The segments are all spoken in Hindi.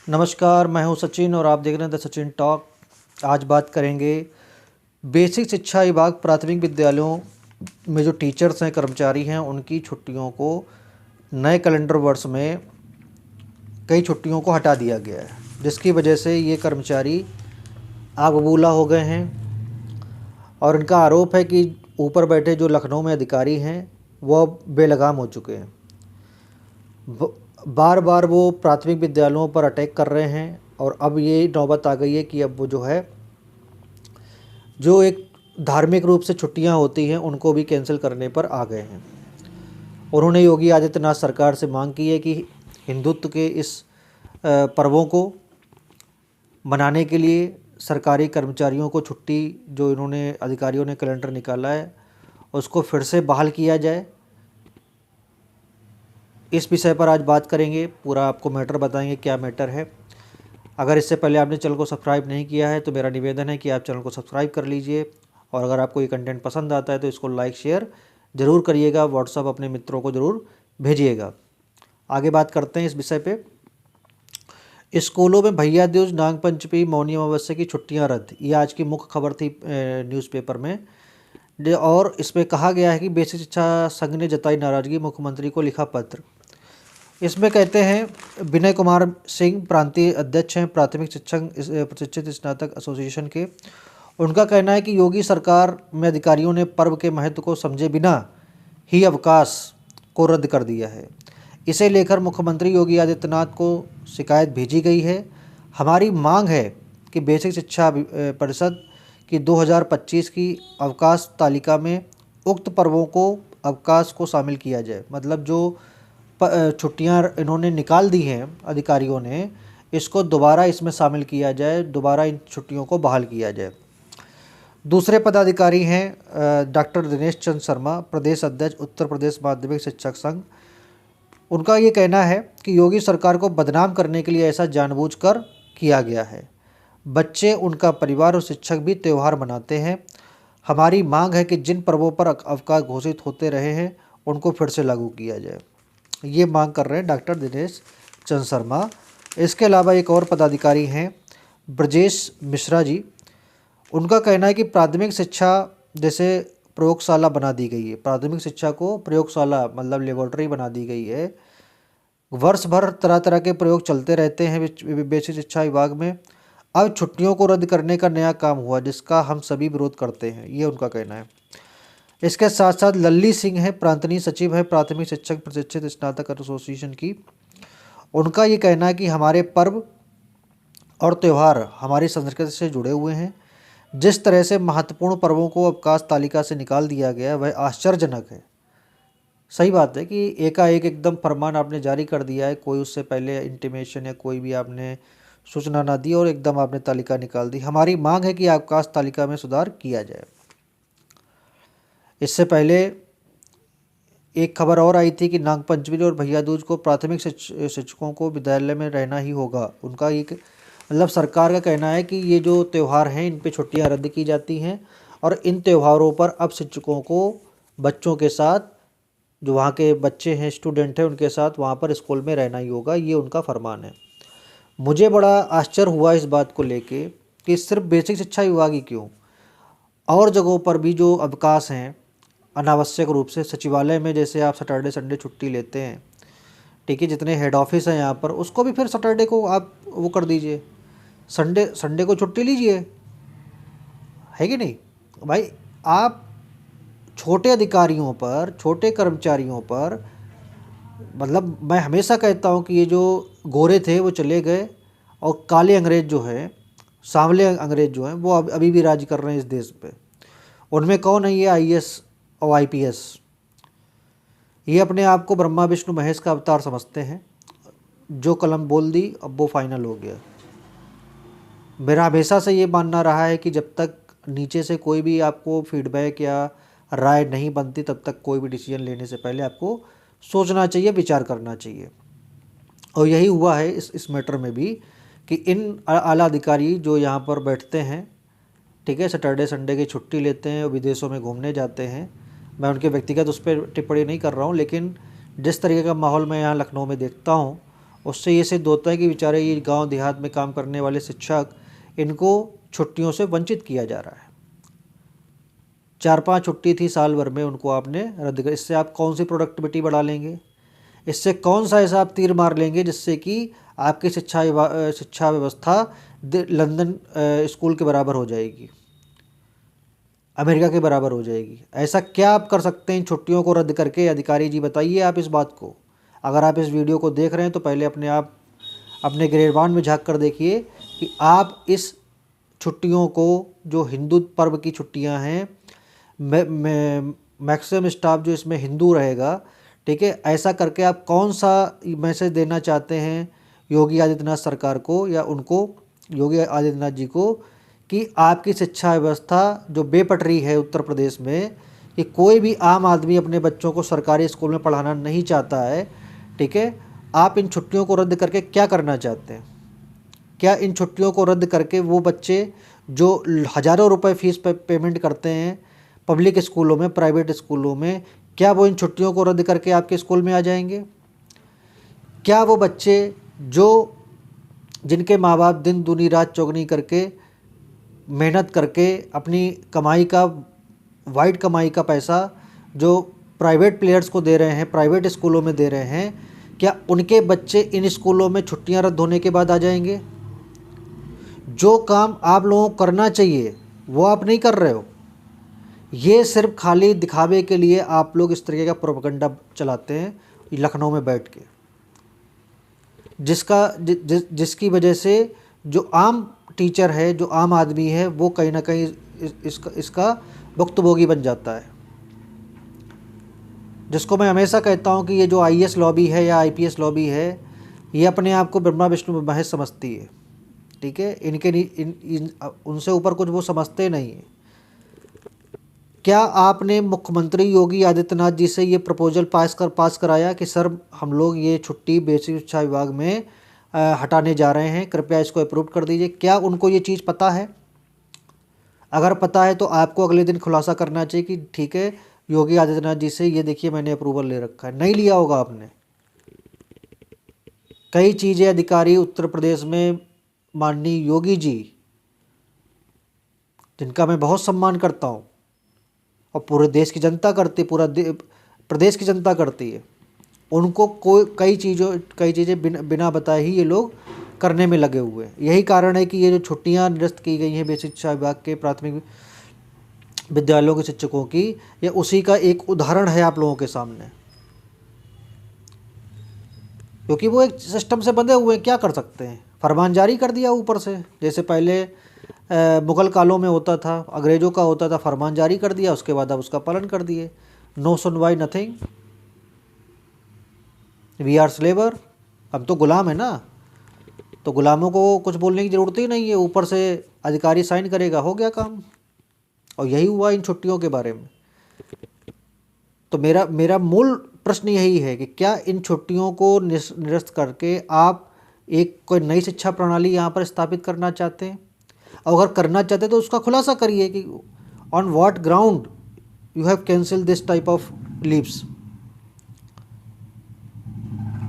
नमस्कार, मैं हूं सचिन और आप देख रहे हैं द सचिन टॉक। आज बात करेंगे बेसिक शिक्षा विभाग प्राथमिक विद्यालयों में जो टीचर्स हैं, कर्मचारी हैं, उनकी छुट्टियों को नए कैलेंडर वर्ष में कई छुट्टियों को हटा दिया गया है, जिसकी वजह से ये कर्मचारी आग बबूला हो गए हैं। और इनका आरोप है कि ऊपर बैठे जो लखनऊ में अधिकारी हैं वह बेलगाम हो चुके हैं। बार बार वो प्राथमिक विद्यालयों पर अटैक कर रहे हैं और अब ये नौबत आ गई है कि अब वो जो एक धार्मिक रूप से छुट्टियां होती हैं उनको भी कैंसिल करने पर आ गए हैं। उन्होंने योगी आदित्यनाथ सरकार से मांग की है कि हिंदुत्व के इस पर्वों को मनाने के लिए सरकारी कर्मचारियों को छुट्टी जो इन्होंने अधिकारियों ने कैलेंडर निकाला है उसको फिर से बहाल किया जाए। इस विषय पर आज बात करेंगे, पूरा आपको मैटर बताएंगे क्या मैटर है। अगर इससे पहले आपने चैनल को सब्सक्राइब नहीं किया है तो मेरा निवेदन है कि आप चैनल को सब्सक्राइब कर लीजिए, और अगर आपको ये कंटेंट पसंद आता है तो इसको लाइक शेयर ज़रूर करिएगा, व्हाट्सअप अपने मित्रों को ज़रूर भेजिएगा। आगे बात करते हैं इस विषय पे। स्कूलों में भैया दूज, नागपंचमी, मौनी अमावस्या की छुट्टियां रद्द, ये आज की मुख्य खबर थी न्यूज़पेपर में। और इसमें कहा गया है कि बेसिक शिक्षा संघ ने जताई नाराज़गी, मुख्यमंत्री को लिखा पत्र। इसमें कहते हैं विनय कुमार सिंह प्रांतीय अध्यक्ष हैं प्राथमिक शिक्षक प्रशिक्षित स्नातक एसोसिएशन के। उनका कहना है कि योगी सरकार में अधिकारियों ने पर्व के महत्व को समझे बिना ही अवकाश को रद्द कर दिया है। इसे लेकर मुख्यमंत्री योगी आदित्यनाथ को शिकायत भेजी गई है। हमारी मांग है कि बेसिक शिक्षा परिषद की 2025 की अवकाश तालिका में उक्त पर्वों को अवकाश को शामिल किया जाए। मतलब जो छुट्टियां इन्होंने निकाल दी हैं अधिकारियों ने, इसको दोबारा इसमें शामिल किया जाए, दोबारा इन छुट्टियों को बहाल किया जाए। दूसरे पदाधिकारी हैं डॉक्टर दिनेश चंद्र शर्मा, प्रदेश अध्यक्ष उत्तर प्रदेश माध्यमिक शिक्षक संघ। उनका ये कहना है कि योगी सरकार को बदनाम करने के लिए ऐसा जानबूझकर किया गया है। बच्चे, उनका परिवार और शिक्षक भी त्यौहार मनाते हैं। हमारी मांग है कि जिन पर्वों पर अवकाश घोषित होते रहे हैं उनको फिर से लागू किया जाए। ये मांग कर रहे हैं डॉक्टर दिनेश चंद्र शर्मा। इसके अलावा एक और पदाधिकारी हैं ब्रजेश मिश्रा जी। उनका कहना है कि प्राथमिक शिक्षा जैसे प्रयोगशाला बना दी गई है, प्राथमिक शिक्षा को प्रयोगशाला मतलब लेबोरेटरी बना दी गई है। वर्ष भर तरह तरह के प्रयोग चलते रहते हैं बेसिक शिक्षा विभाग में। अब छुट्टियों को रद्द करने का नया काम हुआ जिसका हम सभी विरोध करते हैं, ये उनका कहना है। इसके साथ साथ लल्ली सिंह है, प्रांतीय सचिव है प्राथमिक शिक्षक प्रशिक्षित स्नातक एसोसिएशन की। उनका ये कहना है कि हमारे पर्व और त्यौहार हमारी संस्कृति से जुड़े हुए हैं। जिस तरह से महत्वपूर्ण पर्वों को अवकाश तालिका से निकाल दिया गया वह आश्चर्यजनक है। सही बात है कि एकाएक एकदम फरमान आपने जारी कर दिया है, कोई उससे पहले इंटीमेशन या कोई भी आपने सूचना ना दी और एकदम आपने तालिका निकाल दी। हमारी मांग है कि अवकाश तालिका में सुधार किया जाए। इससे पहले एक खबर और आई थी कि नागपंचमी और भैया दूज को प्राथमिक शिक्षकों को विद्यालय में रहना ही होगा। उनका एक मतलब सरकार का कहना है कि ये जो त्यौहार हैं इन पे छुट्टियां रद्द की जाती हैं और इन त्योहारों पर अब शिक्षकों को बच्चों के साथ, जो वहाँ के बच्चे हैं, स्टूडेंट हैं, उनके साथ वहाँ पर स्कूल में रहना ही होगा, ये उनका फरमान है। मुझे बड़ा आश्चर्य हुआ इस बात को लेके कि सिर्फ बेसिक शिक्षा विभाग ही क्यों, और जगहों पर भी जो अवकाश हैं अनावश्यक रूप से, सचिवालय में जैसे आप सैटरडे संडे छुट्टी लेते हैं, ठीक है, जितने हेड ऑफिस हैं यहाँ पर उसको भी फिर सैटरडे को आप वो कर दीजिए, संडे को छुट्टी लीजिए, है कि नहीं भाई। आप छोटे अधिकारियों पर, छोटे कर्मचारियों पर, मतलब मैं हमेशा कहता हूँ कि ये जो गोरे थे वो चले गए और काले अंग्रेज जो हैं, सांवले अंग्रेज जो हैं वो अभी भी राज कर रहे हैं इस देश पे। उनमें कौन है? ये आईएएस और आईपीएस। ये अपने आप को ब्रह्मा विष्णु महेश का अवतार समझते हैं। जो कलम बोल दी अब वो फाइनल हो गया। मेरा हमेशा से ये मानना रहा है कि जब तक नीचे से कोई भी आपको फीडबैक या राय नहीं बनती तब तक कोई भी डिसीजन लेने से पहले आपको सोचना चाहिए, विचार करना चाहिए। और यही हुआ है इस मैटर में भी कि इन आला अधिकारी जो यहाँ पर बैठते हैं, ठीक है, सैटरडे संडे की छुट्टी लेते हैं और विदेशों में घूमने जाते हैं। मैं उनके व्यक्तिगत उस पर टिप्पणी नहीं कर रहा हूँ, लेकिन जिस तरीके का माहौल मैं यहाँ लखनऊ में देखता हूँ उससे ये सिद्ध होता है कि बेचारे ये गांव देहात में काम करने वाले शिक्षक, इनको छुट्टियों से वंचित किया जा रहा है। 4-5 छुट्टी थी साल भर में, उनको आपने रद्द कर। इससे आप कौन सी प्रोडक्टिविटी बढ़ा लेंगे? इससे कौन सा ऐसा आप तीर मार लेंगे जिससे कि आपकी शिक्षा व्यवस्था लंदन स्कूल के बराबर हो जाएगी, अमेरिका के बराबर हो जाएगी? ऐसा क्या आप कर सकते हैं इन छुट्टियों को रद्द करके? अधिकारी जी बताइए आप इस बात को। अगर आप इस वीडियो को देख रहे हैं तो पहले अपने गिरेबान में झांक कर देखिए कि आप इस छुट्टियों को, जो हिंदू पर्व की छुट्टियां हैं, मैक्सिमम स्टाफ जो इसमें हिंदू रहेगा, ठीक है, ऐसा करके आप कौन सा मैसेज देना चाहते हैं योगी आदित्यनाथ सरकार को, या उनको, योगी आदित्यनाथ जी को, कि आपकी शिक्षा व्यवस्था जो बेपटरी है उत्तर प्रदेश में, कि कोई भी आम आदमी अपने बच्चों को सरकारी स्कूल में पढ़ाना नहीं चाहता है, ठीक है? आप इन छुट्टियों को रद्द करके क्या करना चाहते हैं? क्या इन छुट्टियों को रद्द करके वो बच्चे जो हज़ारों रुपए फीस पेमेंट करते हैं पब्लिक स्कूलों में, प्राइवेट स्कूलों में, क्या वो इन छुट्टियों को रद्द करके आपके स्कूल में आ जाएंगे? क्या वो बच्चे जिनके माँ बाप दिन दूनी रात चौगनी करके मेहनत करके अपनी कमाई का, वाइट कमाई का पैसा जो प्राइवेट प्लेयर्स को दे रहे हैं, प्राइवेट स्कूलों में दे रहे हैं, क्या उनके बच्चे इन स्कूलों में छुट्टियां रद्द होने के बाद आ जाएंगे? जो काम आप लोगों को करना चाहिए वो आप नहीं कर रहे हो। ये सिर्फ खाली दिखावे के लिए आप लोग इस तरीके का प्रोपेगेंडा चलाते हैं लखनऊ में बैठ के, जिसकी वजह से जो आम टीचर है, जो आम आदमी है, वो कहीं ना कहीं इसका भुक्तभोगी बन जाता है। जिसको मैं हमेशा कहता हूँ कि ये जो आईएएस लॉबी है या आईपीएस लॉबी है, ये अपने आप को ब्रह्मा विष्णु महेश समझती है, ठीक है? उनसे ऊपर कुछ वो समझते नहीं है। क्या आपने मुख्यमंत्री योगी आदित्यनाथ जी से ये प्रपोजल पास कराया कि सर हम लोग ये छुट्टी बेसिक शिक्षा विभाग में हटाने जा रहे हैं, कृपया इसको अप्रूव कर दीजिए? क्या उनको ये चीज़ पता है? अगर पता है तो आपको अगले दिन खुलासा करना चाहिए कि ठीक है, योगी आदित्यनाथ जी से ये देखिए मैंने अप्रूवल ले रखा है। नहीं लिया होगा आपने। कई चीज़ें अधिकारी उत्तर प्रदेश में, माननीय योगी जी, जिनका मैं बहुत सम्मान करता हूँ और पूरे देश की जनता करती, प्रदेश की जनता करती है, उनको कई चीज़ें बिना बताए ही ये लोग करने में लगे हुए हैं। यही कारण है कि ये जो छुट्टियां निरस्त की गई हैं बेसिक शिक्षा विभाग के प्राथमिक विद्यालयों के शिक्षकों की, ये उसी का एक उदाहरण है आप लोगों के सामने। क्योंकि वो एक सिस्टम से बंधे हुए हैं, क्या कर सकते हैं? फरमान जारी कर दिया ऊपर से, जैसे पहले मुग़ल कालों में होता था, अंग्रेज़ों का होता था, फरमान जारी कर दिया, उसके बाद अब उसका पालन कर दिए। नो सुनवाई, नथिंग, वी आर स्लेवर। अब तो गुलाम है ना, तो गुलामों को कुछ बोलने की ज़रूरत ही नहीं है, ऊपर से अधिकारी साइन करेगा, हो गया काम। और यही हुआ इन छुट्टियों के बारे में। तो मेरा मूल प्रश्न यही है कि क्या इन छुट्टियों को निरस्त करके आप कोई नई शिक्षा प्रणाली यहाँ पर स्थापित करना चाहते हैं? और अगर करना चाहते हैं तो उसका खुलासा करिए कि on what ground you have cancel this type of leaves.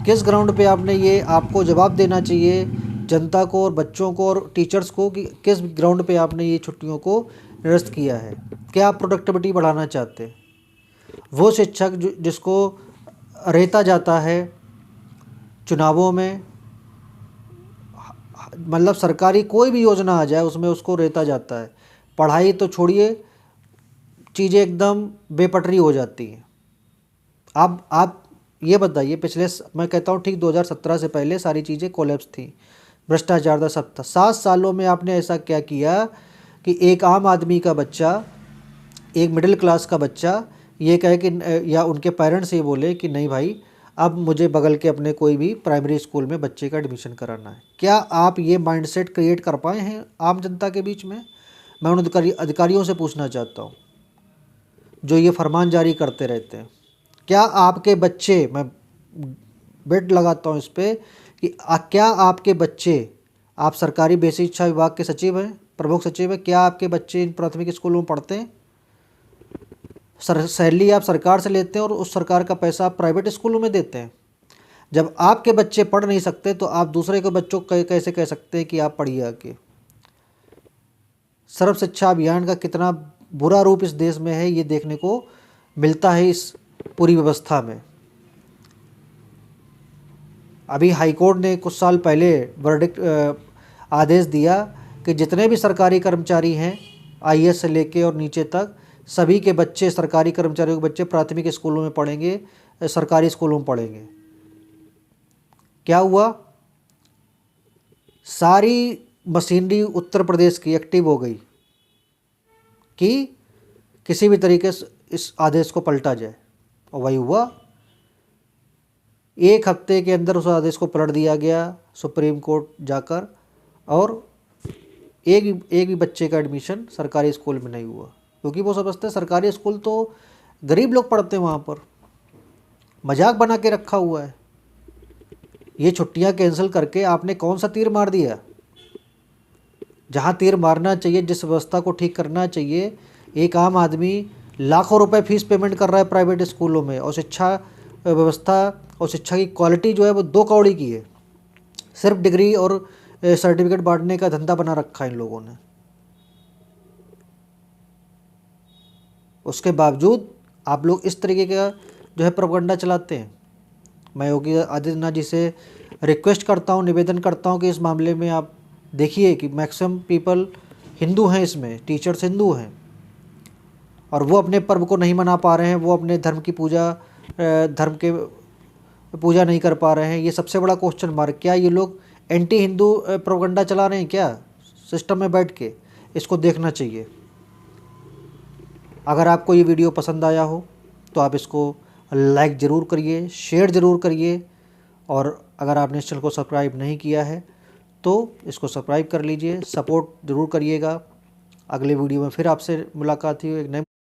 किस ग्राउंड पे आपने ये, आपको जवाब देना चाहिए जनता को और बच्चों को और टीचर्स को कि किस ग्राउंड पे आपने ये छुट्टियों को निरस्त किया है। क्या आप प्रोडक्टिविटी बढ़ाना चाहते हैं? वो शिक्षक जिसको रेता जाता है चुनावों में, मतलब सरकारी कोई भी योजना आ जाए उसमें उसको रेता जाता है, पढ़ाई तो छोड़िए, चीज़ें एकदम बेपटरी हो जाती हैं। अब आप ये बताइए, मैं कहता हूँ ठीक 2017 से पहले सारी चीज़ें कोलैप्स थी, भ्रष्टाचार था, सब था। 7 सालों में आपने ऐसा क्या किया कि एक आम आदमी का बच्चा, एक मिडिल क्लास का बच्चा ये कहे कि, या उनके पेरेंट्स ये बोले कि नहीं भाई अब मुझे बगल के अपने कोई भी प्राइमरी स्कूल में बच्चे का एडमिशन कराना है? क्या आप ये माइंडसेट क्रिएट कर पाए हैं आम जनता के बीच में? मैं उन अधिकारियों से पूछना चाहता हूँ जो ये फरमान जारी करते रहते हैं। क्या आपके बच्चे, मैं बेट लगाता हूँ इस पर कि क्या आपके बच्चे, आप सरकारी बेसिक शिक्षा विभाग के सचिव हैं, प्रमुख सचिव हैं, क्या आपके बच्चे इन प्राथमिक स्कूलों में पढ़ते हैं? सैलरी आप सरकार से लेते हैं और उस सरकार का पैसा आप प्राइवेट स्कूलों में देते हैं। जब आपके बच्चे पढ़ नहीं सकते तो आप दूसरे के बच्चों को कैसे कह सकते हैं कि आप पढ़िए आके। सर्व शिक्षा अभियान का कितना बुरा रूप इस देश में है, ये देखने को मिलता है इस पूरी व्यवस्था में। अभी हाईकोर्ट ने कुछ साल पहले वर्डिक्ट आदेश दिया कि जितने भी सरकारी कर्मचारी हैं, आईएएस से लेके और नीचे तक, सभी के बच्चे, सरकारी कर्मचारियों के बच्चे प्राथमिक स्कूलों में पढ़ेंगे, सरकारी स्कूलों में पढ़ेंगे। क्या हुआ? सारी मशीनरी उत्तर प्रदेश की एक्टिव हो गई कि किसी भी तरीके से इस आदेश को पलटा जाए, और वही हुआ। एक हफ्ते के अंदर उस आदेश को पलट दिया गया सुप्रीम कोर्ट जाकर, और एक भी बच्चे का एडमिशन सरकारी स्कूल में नहीं हुआ, क्योंकि वो समझते हैं सरकारी स्कूल तो गरीब लोग पढ़ते हैं, वहाँ पर मजाक बना के रखा हुआ है। ये छुट्टियां कैंसिल करके आपने कौन सा तीर मार दिया? जहाँ तीर मारना चाहिए, जिस व्यवस्था को ठीक करना चाहिए, एक आम आदमी लाखों रुपए फीस पेमेंट कर रहा है प्राइवेट स्कूलों में, और शिक्षा व्यवस्था और शिक्षा की क्वालिटी जो है वो 2 कौड़ी की है। सिर्फ डिग्री और सर्टिफिकेट बांटने का धंधा बना रखा है इन लोगों ने। उसके बावजूद आप लोग इस तरीके का जो है प्रोपेगेंडा चलाते हैं। मैं योगी आदित्यनाथ जी से रिक्वेस्ट करता हूँ, निवेदन करता हूँ कि इस मामले में आप देखिए कि मैक्सिमम पीपल हिंदू हैं, इसमें टीचर्स हिंदू हैं, और वो अपने पर्व को नहीं मना पा रहे हैं, वो अपने धर्म के पूजा नहीं कर पा रहे हैं। ये सबसे बड़ा क्वेश्चन मार्क। क्या ये लोग एंटी हिंदू प्रोपेगेंडा चला रहे हैं क्या सिस्टम में बैठ के? इसको देखना चाहिए। अगर आपको ये वीडियो पसंद आया हो तो आप इसको लाइक ज़रूर करिए, शेयर ज़रूर करिए, और अगर आपने इस चैनल को सब्सक्राइब नहीं किया है तो इसको सब्सक्राइब कर लीजिए, सपोर्ट ज़रूर करिएगा। अगले वीडियो में फिर आपसे मुलाकात हुई एक नए